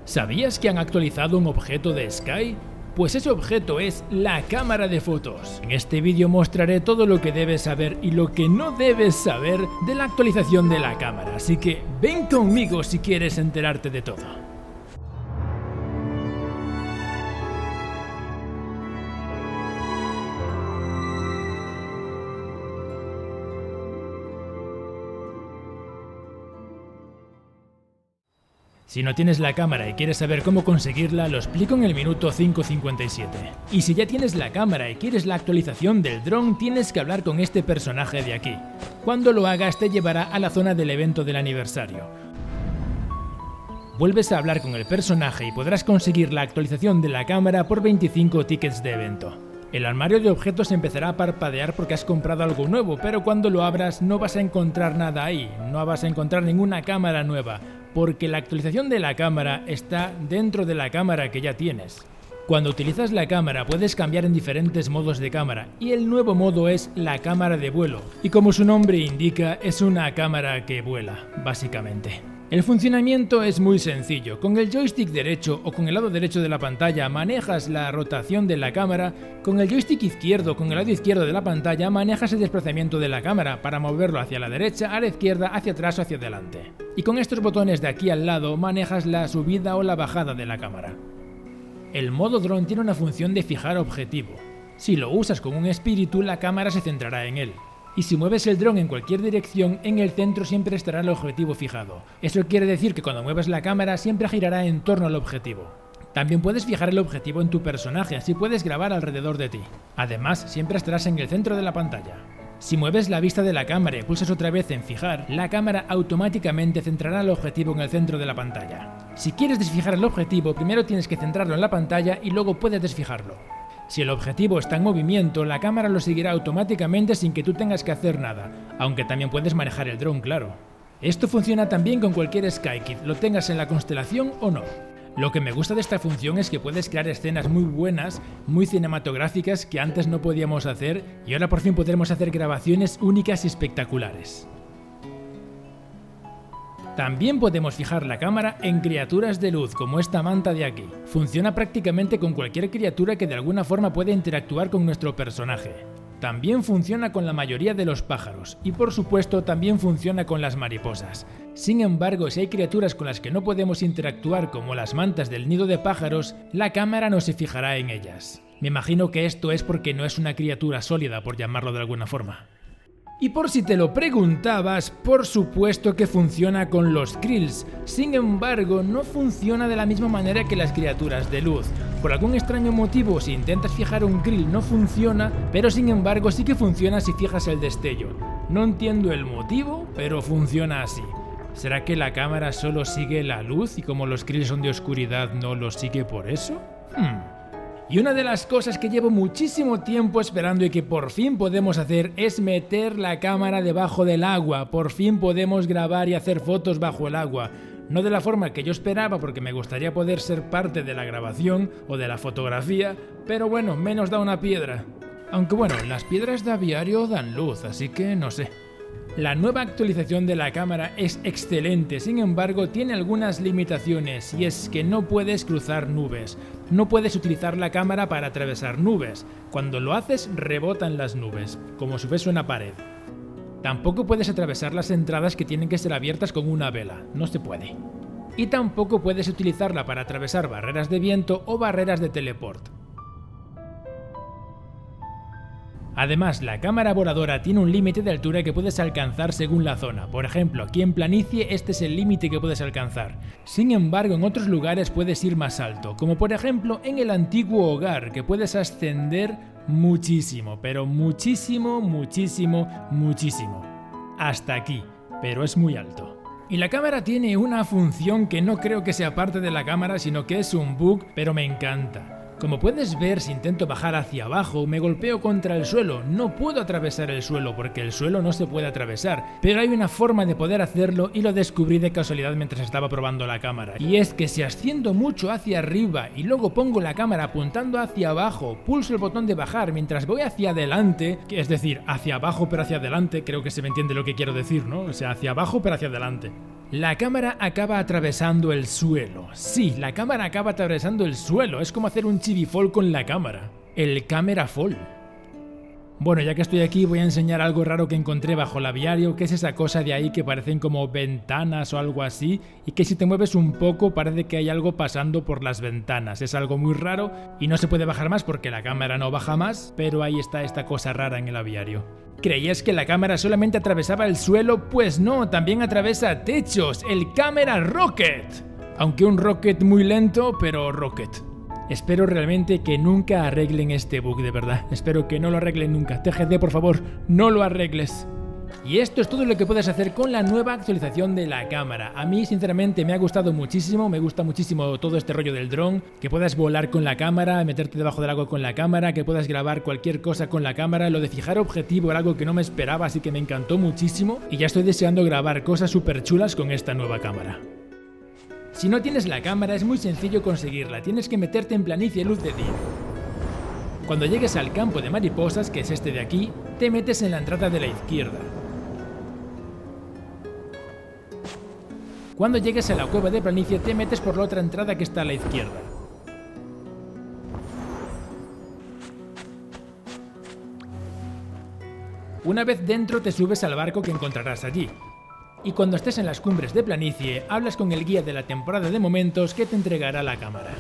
¿Sabías que han actualizado un objeto de Sky? Pues ese objeto es la cámara de fotos. En este vídeo mostraré todo lo que debes saber y lo que no debes saber de la actualización de la cámara, así que ven conmigo si quieres enterarte de todo. Si no tienes la cámara y quieres saber cómo conseguirla, lo explico en el minuto 5:57. Y si ya tienes la cámara y quieres la actualización del dron, tienes que hablar con este personaje de aquí. Cuando lo hagas te llevará a la zona del evento del aniversario. Vuelves a hablar con el personaje y podrás conseguir la actualización de la cámara por 25 tickets de evento. El armario de objetos empezará a parpadear porque has comprado algo nuevo, pero cuando lo abras no vas a encontrar nada ahí, no vas a encontrar ninguna cámara nueva, porque la actualización de la cámara está dentro de la cámara que ya tienes. Cuando utilizas la cámara puedes cambiar en diferentes modos de cámara y el nuevo modo es la cámara de vuelo, y como su nombre indica es una cámara que vuela, básicamente. El funcionamiento es muy sencillo. Con el joystick derecho o con el lado derecho de la pantalla manejas la rotación de la cámara, con el joystick izquierdo con el lado izquierdo de la pantalla manejas el desplazamiento de la cámara para moverlo hacia la derecha, a la izquierda, hacia atrás o hacia adelante. Y con estos botones de aquí al lado manejas la subida o la bajada de la cámara. El modo dron tiene una función de fijar objetivo. Si lo usas con un espíritu, la cámara se centrará en él. Y si mueves el dron en cualquier dirección, en el centro siempre estará el objetivo fijado. Eso quiere decir que cuando muevas la cámara siempre girará en torno al objetivo. También puedes fijar el objetivo en tu personaje, así puedes grabar alrededor de ti. Además, siempre estarás en el centro de la pantalla. Si mueves la vista de la cámara y pulsas otra vez en fijar, la cámara automáticamente centrará el objetivo en el centro de la pantalla. Si quieres desfijar el objetivo, primero tienes que centrarlo en la pantalla y luego puedes desfijarlo. Si el objetivo está en movimiento, la cámara lo seguirá automáticamente sin que tú tengas que hacer nada, aunque también puedes manejar el dron, claro. Esto funciona también con cualquier SkyKit, lo tengas en la constelación o no. Lo que me gusta de esta función es que puedes crear escenas muy buenas, muy cinematográficas que antes no podíamos hacer y ahora por fin podremos hacer grabaciones únicas y espectaculares. También podemos fijar la cámara en criaturas de luz, como esta manta de aquí. Funciona prácticamente con cualquier criatura que de alguna forma pueda interactuar con nuestro personaje. También funciona con la mayoría de los pájaros, y por supuesto también funciona con las mariposas. Sin embargo, si hay criaturas con las que no podemos interactuar, como las mantas del nido de pájaros, la cámara no se fijará en ellas. Me imagino que esto es porque no es una criatura sólida, por llamarlo de alguna forma. Y por si te lo preguntabas, por supuesto que funciona con los krills, sin embargo no funciona de la misma manera que las criaturas de luz. Por algún extraño motivo, si intentas fijar un krill no funciona, pero sin embargo sí que funciona si fijas el destello. No entiendo el motivo, pero funciona así. ¿Será que la cámara solo sigue la luz y como los krills son de oscuridad no los sigue por eso? Y una de las cosas que llevo muchísimo tiempo esperando y que por fin podemos hacer es meter la cámara debajo del agua. Por fin podemos grabar y hacer fotos bajo el agua. No de la forma que yo esperaba porque me gustaría poder ser parte de la grabación o de la fotografía, pero bueno, menos da una piedra. Aunque bueno, las piedras de aviario dan luz, así que no sé. La nueva actualización de la cámara es excelente, sin embargo tiene algunas limitaciones y es que no puedes cruzar nubes. No puedes utilizar la cámara para atravesar nubes. Cuando lo haces rebotan las nubes, como si fuese una pared. Tampoco puedes atravesar las entradas que tienen que ser abiertas con una vela, no se puede. Y tampoco puedes utilizarla para atravesar barreras de viento o barreras de teleport. Además, la cámara voladora tiene un límite de altura que puedes alcanzar según la zona. Por ejemplo, aquí en planicie este es el límite que puedes alcanzar. Sin embargo, en otros lugares puedes ir más alto, como por ejemplo en el antiguo hogar, que puedes ascender muchísimo, pero muchísimo, muchísimo, muchísimo. Hasta aquí, pero es muy alto. Y la cámara tiene una función que no creo que sea parte de la cámara, sino que es un bug, pero me encanta. Como puedes ver, si intento bajar hacia abajo, me golpeo contra el suelo. No puedo atravesar el suelo porque el suelo no se puede atravesar, pero hay una forma de poder hacerlo y lo descubrí de casualidad mientras estaba probando la cámara. Y es que si asciendo mucho hacia arriba y luego pongo la cámara apuntando hacia abajo, pulso el botón de bajar mientras voy hacia adelante, que es decir, hacia abajo pero hacia adelante, creo que se me entiende lo que quiero decir, ¿no? O sea, hacia abajo pero hacia adelante. La cámara acaba atravesando el suelo. Sí, la cámara acaba atravesando el suelo. Es como hacer un chivifall con la cámara. El camera fall. Bueno, ya que estoy aquí voy a enseñar algo raro que encontré bajo el aviario, que es esa cosa de ahí que parecen como ventanas o algo así, y que si te mueves un poco parece que hay algo pasando por las ventanas. Es algo muy raro y no se puede bajar más porque la cámara no baja más, pero ahí está esta cosa rara en el aviario. ¿Creías que la cámara solamente atravesaba el suelo? Pues no, también atraviesa techos, el Camera Rocket. Aunque un rocket muy lento, pero rocket. Espero realmente que nunca arreglen este bug, de verdad. Espero que no lo arreglen nunca. TGD, por favor, no lo arregles. Y esto es todo lo que puedes hacer con la nueva actualización de la cámara. A mí, sinceramente, me ha gustado muchísimo. Me gusta muchísimo todo este rollo del dron. Que puedas volar con la cámara, meterte debajo del agua con la cámara, que puedas grabar cualquier cosa con la cámara. Lo de fijar objetivo era algo que no me esperaba, así que me encantó muchísimo. Y ya estoy deseando grabar cosas súper chulas con esta nueva cámara. Si no tienes la cámara es muy sencillo conseguirla, tienes que meterte en planicie luz de día. Cuando llegues al campo de mariposas, que es este de aquí, te metes en la entrada de la izquierda. Cuando llegues a la cueva de planicie te metes por la otra entrada que está a la izquierda. Una vez dentro te subes al barco que encontrarás allí. Y cuando estés en las cumbres de planicie, hablas con el guía de la temporada de momentos que te entregará la cámara.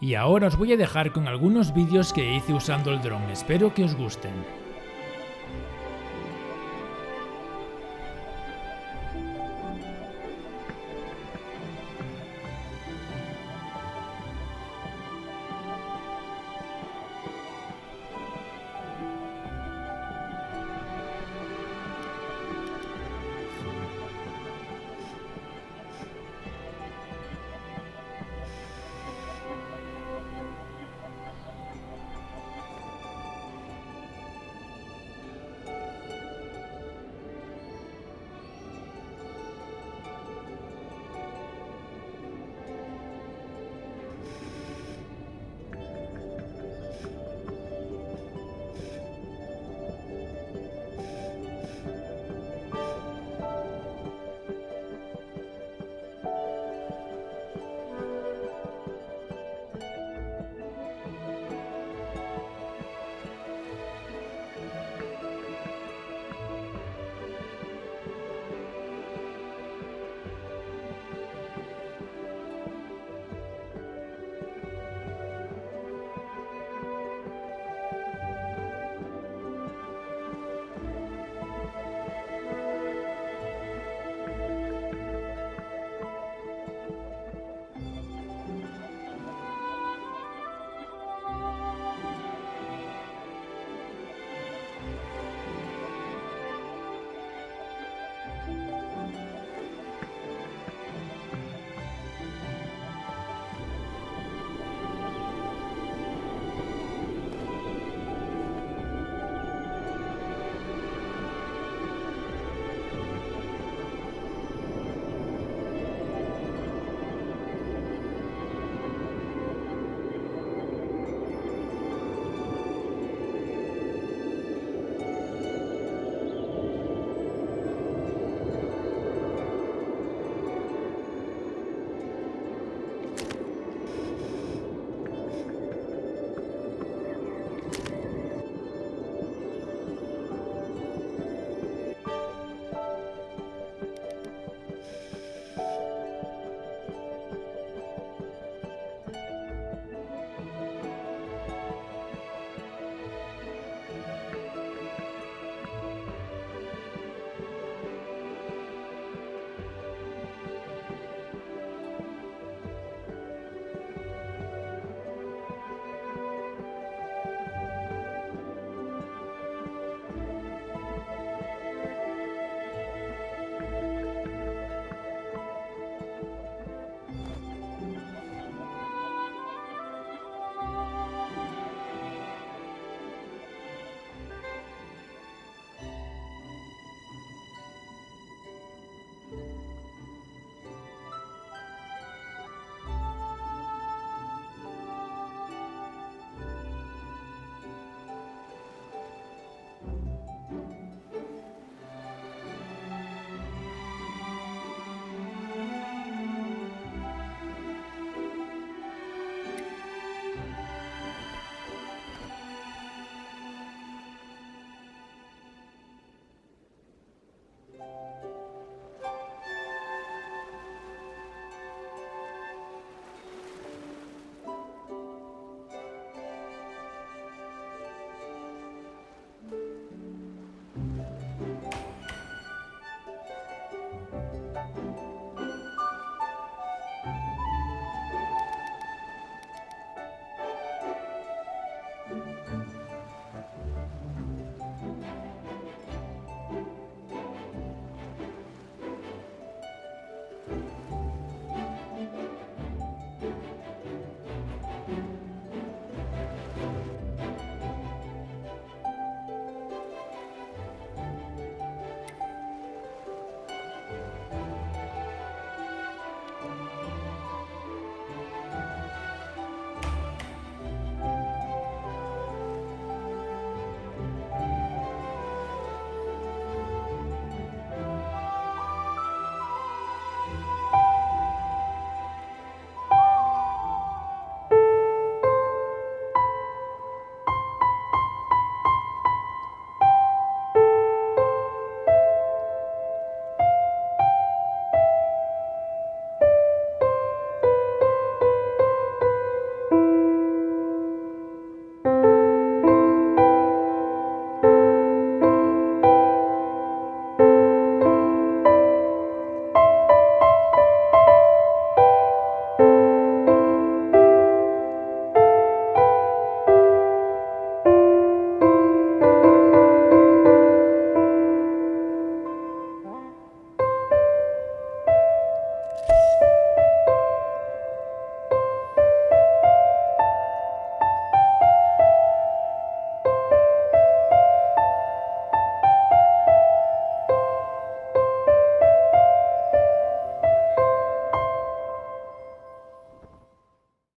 Y ahora os voy a dejar con algunos vídeos que hice usando el dron, espero que os gusten.